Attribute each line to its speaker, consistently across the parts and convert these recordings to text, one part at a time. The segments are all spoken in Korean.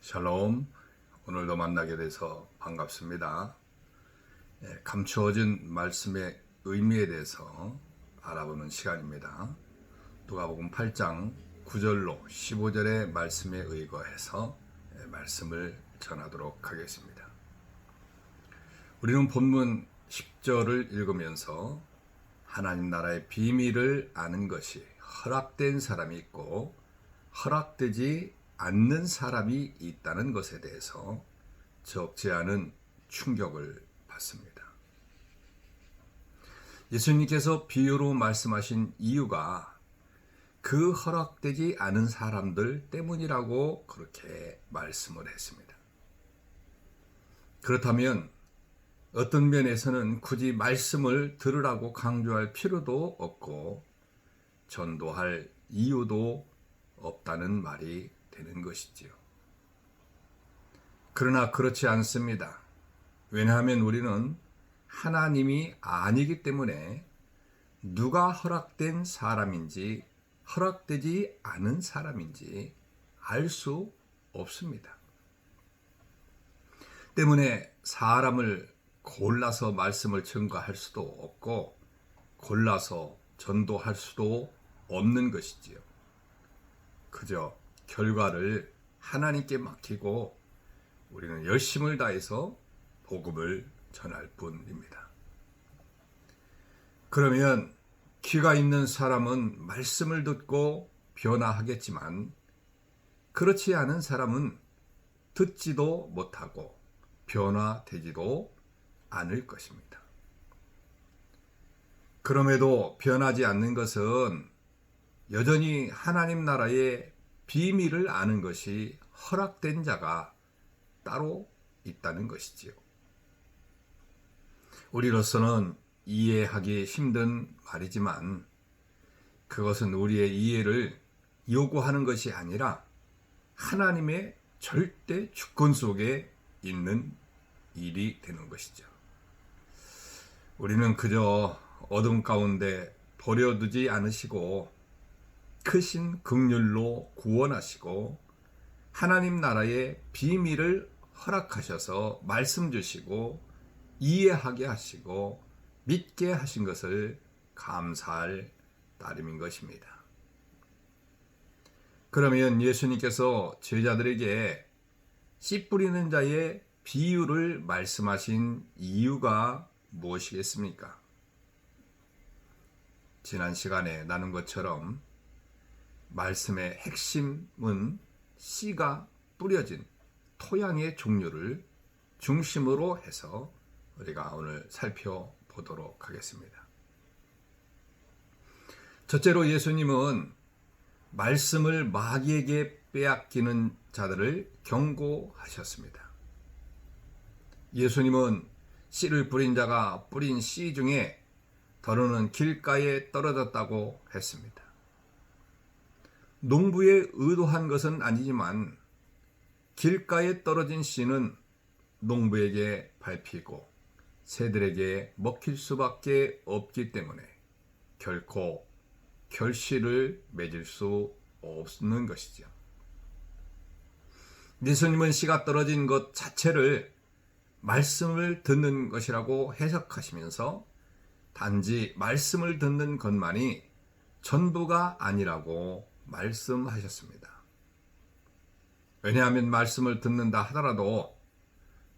Speaker 1: 샬롬. 오늘도 만나게 돼서 반갑습니다. 감추어진 말씀의 의미에 대해서 알아보는 시간입니다. 누가복음 8장 9절로 15절의 말씀에 의거해서 말씀을 전하도록 하겠습니다. 우리는 본문 10절을 읽으면서 하나님 나라의 비밀을 아는 것이 허락된 사람이 있고 허락되지 않는 사람이 있다는 것에 대해서 적지 않은 충격을 받습니다. 예수님께서 비유로 말씀하신 이유가 그 허락되지 않은 사람들 때문이라고 그렇게 말씀을 했습니다. 그렇다면 어떤 면에서는 굳이 말씀을 들으라고 강조할 필요도 없고 전도할 이유도 없다는 말이 되는 것이지요. 그러나 그렇지 않습니다. 왜냐하면 우리는 하나님이 아니기 때문에 누가 허락된 사람인지 허락되지 않은 사람인지 알 수 없습니다. 때문에 사람을 골라서 말씀을 전가할 수도 없고 골라서 전도할 수도 없는 것이지요. 그저 결과를 하나님께 맡기고 우리는 열심을 다해서 복음을 전할 뿐입니다. 그러면 귀가 있는 사람은 말씀을 듣고 변화하겠지만 그렇지 않은 사람은 듣지도 못하고 변화되지도 않을 것입니다. 그럼에도 변하지 않는 것은 여전히 하나님 나라의 비밀을 아는 것이 허락된 자가 따로 있다는 것이지요. 우리로서는 이해하기 힘든 말이지만 그것은 우리의 이해를 요구하는 것이 아니라 하나님의 절대 주권 속에 있는 일이 되는 것이죠. 우리는 그저 어둠 가운데 버려두지 않으시고 크신 긍휼로 구원하시고 하나님 나라의 비밀을 허락하셔서 말씀 주시고 이해하게 하시고 믿게 하신 것을 감사할 따름인 것입니다. 그러면 예수님께서 제자들에게 씨 뿌리는 자의 비유를 말씀하신 이유가 무엇이겠습니까? 지난 시간에 나눈 것처럼 말씀의 핵심은 씨가 뿌려진 토양의 종류를 중심으로 해서 우리가 오늘 살펴보도록 하겠습니다. 첫째로 예수님은 말씀을 마귀에게 빼앗기는 자들을 경고하셨습니다. 예수님은 씨를 뿌린 자가 뿌린 씨 중에 더러는 길가에 떨어졌다고 했습니다. 농부에 의도한 것은 아니지만 길가에 떨어진 씨는 농부에게 밟히고 새들에게 먹힐 수밖에 없기 때문에 결코 결실을 맺을 수 없는 것이죠. 예수님은 씨가 떨어진 것 자체를 말씀을 듣는 것이라고 해석하시면서 단지 말씀을 듣는 것만이 전부가 아니라고 말씀하셨습니다. 왜냐하면 말씀을 듣는다 하더라도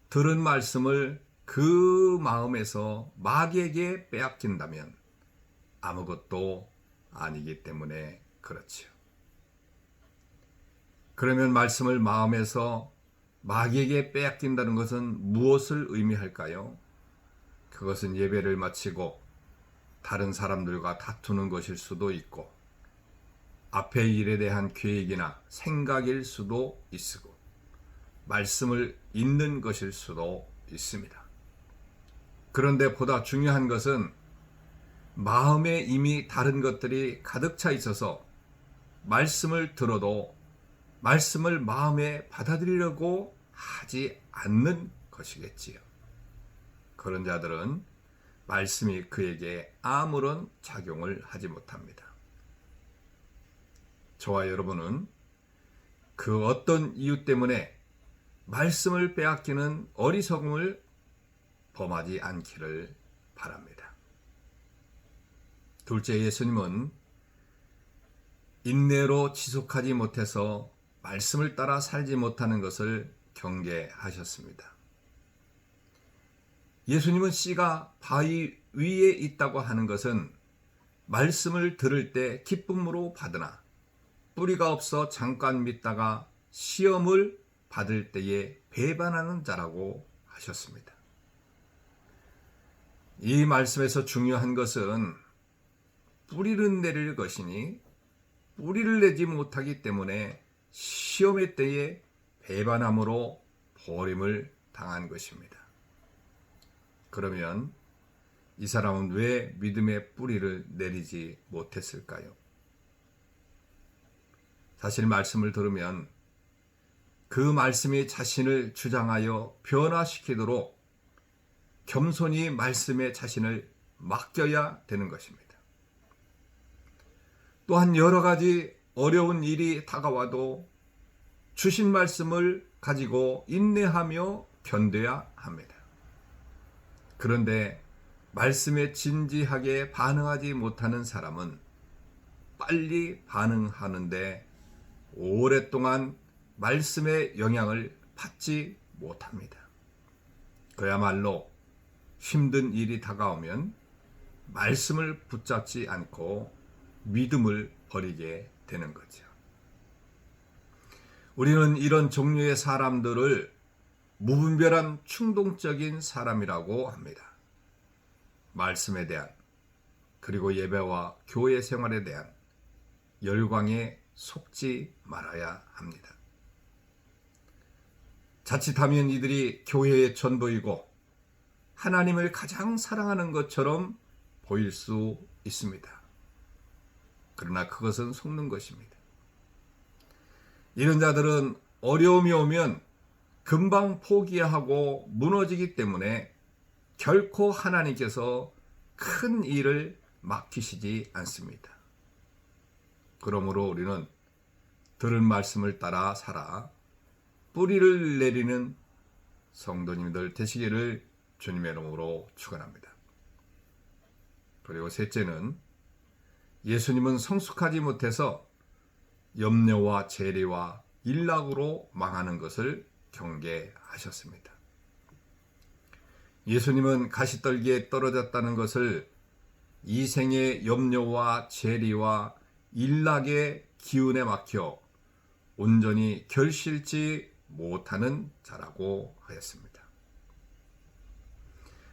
Speaker 1: 들은 말씀을 그 마음에서 마귀에게 빼앗긴다면 아무것도 아니기 때문에 그렇지요. 그러면 말씀을 마음에서 마귀에게 빼앗긴다는 것은 무엇을 의미할까요? 그것은 예배를 마치고 다른 사람들과 다투는 것일 수도 있고 앞의 일에 대한 계획이나 생각일 수도 있고 말씀을 읽는 것일 수도 있습니다. 그런데 보다 중요한 것은 마음에 이미 다른 것들이 가득 차 있어서 말씀을 들어도 말씀을 마음에 받아들이려고 하지 않는 것이겠지요. 그런 자들은 말씀이 그에게 아무런 작용을 하지 못합니다. 저와 여러분은 그 어떤 이유 때문에 말씀을 빼앗기는 어리석음을 범하지 않기를 바랍니다. 둘째, 예수님은 인내로 지속하지 못해서 말씀을 따라 살지 못하는 것을 경계하셨습니다. 예수님은 씨가 바위 위에 있다고 하는 것은 말씀을 들을 때 기쁨으로 받으나 뿌리가 없어 잠깐 믿다가 시험을 받을 때에 배반하는 자라고 하셨습니다. 이 말씀에서 중요한 것은 뿌리를 내릴 것이니 뿌리를 내지 못하기 때문에 시험의 때에 배반함으로 버림을 당한 것입니다. 그러면 이 사람은 왜 믿음의 뿌리를 내리지 못했을까요? 사실 말씀을 들으면 그 말씀이 자신을 주장하여 변화시키도록 겸손히 말씀에 자신을 맡겨야 되는 것입니다. 또한 여러 가지 어려운 일이 다가와도 주신 말씀을 가지고 인내하며 견뎌야 합니다. 그런데 말씀에 진지하게 반응하지 못하는 사람은 빨리 반응하는데 오랫동안 말씀의 영향을 받지 못합니다. 그야말로 힘든 일이 다가오면 말씀을 붙잡지 않고 믿음을 버리게 되는 거죠. 우리는 이런 종류의 사람들을 무분별한 충동적인 사람이라고 합니다. 말씀에 대한 그리고 예배와 교회 생활에 대한 열광에 속지 말아야 합니다. 자칫하면 이들이 교회의 전부이고 하나님을 가장 사랑하는 것처럼 보일 수 있습니다. 그러나 그것은 속는 것입니다. 이런 자들은 어려움이 오면 금방 포기하고 무너지기 때문에 결코 하나님께서 큰 일을 맡기시지 않습니다. 그러므로 우리는 들은 말씀을 따라 살아 뿌리를 내리는 성도님들 되시기를 주님의 이름으로 축원합니다. 그리고 셋째는 예수님은 성숙하지 못해서 염려와 재리와 일락으로 망하는 것을 경계하셨습니다. 예수님은 가시떨기에 떨어졌다는 것을 이 생의 염려와 재리와 일락의 기운에 막혀 온전히 결실치 못하는 자라고 하였습니다.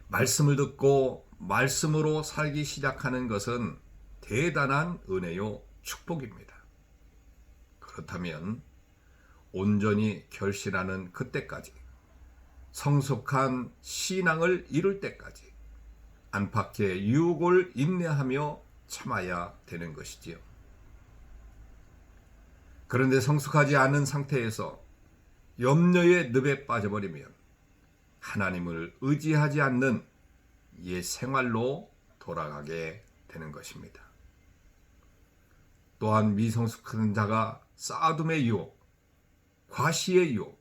Speaker 1: 말씀을 듣고 말씀으로 살기 시작하는 것은 대단한 은혜요 축복입니다. 그렇다면 온전히 결실하는 그때까지 성숙한 신앙을 이룰 때까지 안팎의 유혹을 인내하며 참아야 되는 것이지요. 그런데 성숙하지 않은 상태에서 염려의 늪에 빠져버리면 하나님을 의지하지 않는 옛 생활로 돌아가게 되는 것입니다. 또한 미성숙한 자가 쌓아둠의 유혹, 과시의 유혹,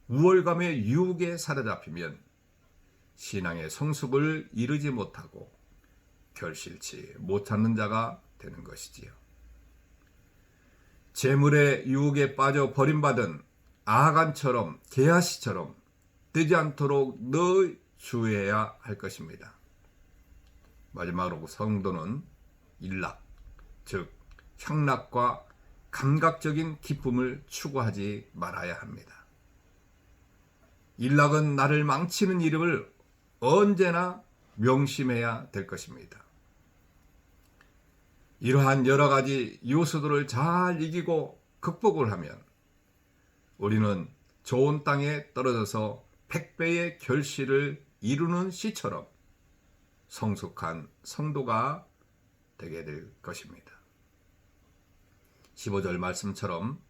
Speaker 1: 우월감의 유혹에 사로잡히면 신앙의 성숙을 이루지 못하고 결실치 못하는 자가 되는 것이지요. 재물의 유혹에 빠져 버림받은 아간처럼 게하시처럼 되지 않도록 늘 주의해야 할 것입니다. 마지막으로 성도는 일락, 즉 향락과 감각적인 기쁨을 추구하지 말아야 합니다. 일락은 나를 망치는 이름을 언제나 명심해야 될 것입니다. 이러한 여러 가지 요소들을 잘 이기고 극복을 하면 우리는 좋은 땅에 떨어져서 100배의 결실을 이루는 씨처럼 성숙한 성도가 되게 될 것입니다. 15절 말씀처럼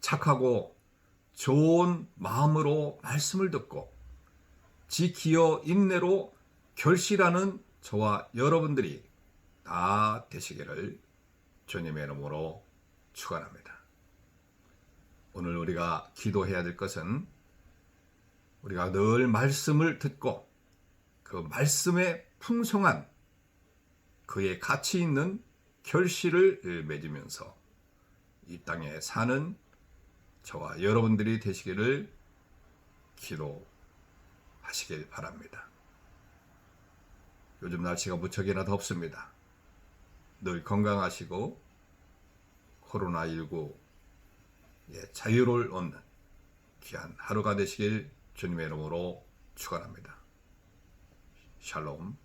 Speaker 1: 착하고 좋은 마음으로 말씀을 듣고 지키어 인내로 결실하는 저와 여러분들이 다 되시기를 주님의 이름으로 축원합니다. 오늘 우리가 기도해야 될 것은 우리가 늘 말씀을 듣고 그 말씀에 풍성한 그의 가치 있는 결실을 맺으면서 이 땅에 사는 저와 여러분들이 되시기를 기도하시길 바랍니다. 요즘 날씨가 무척이나 덥습니다. 늘 건강하시고 코로나19의 자유를 얻는 귀한 하루가 되시길 주님의 이름으로 축원합니다. 샬롬.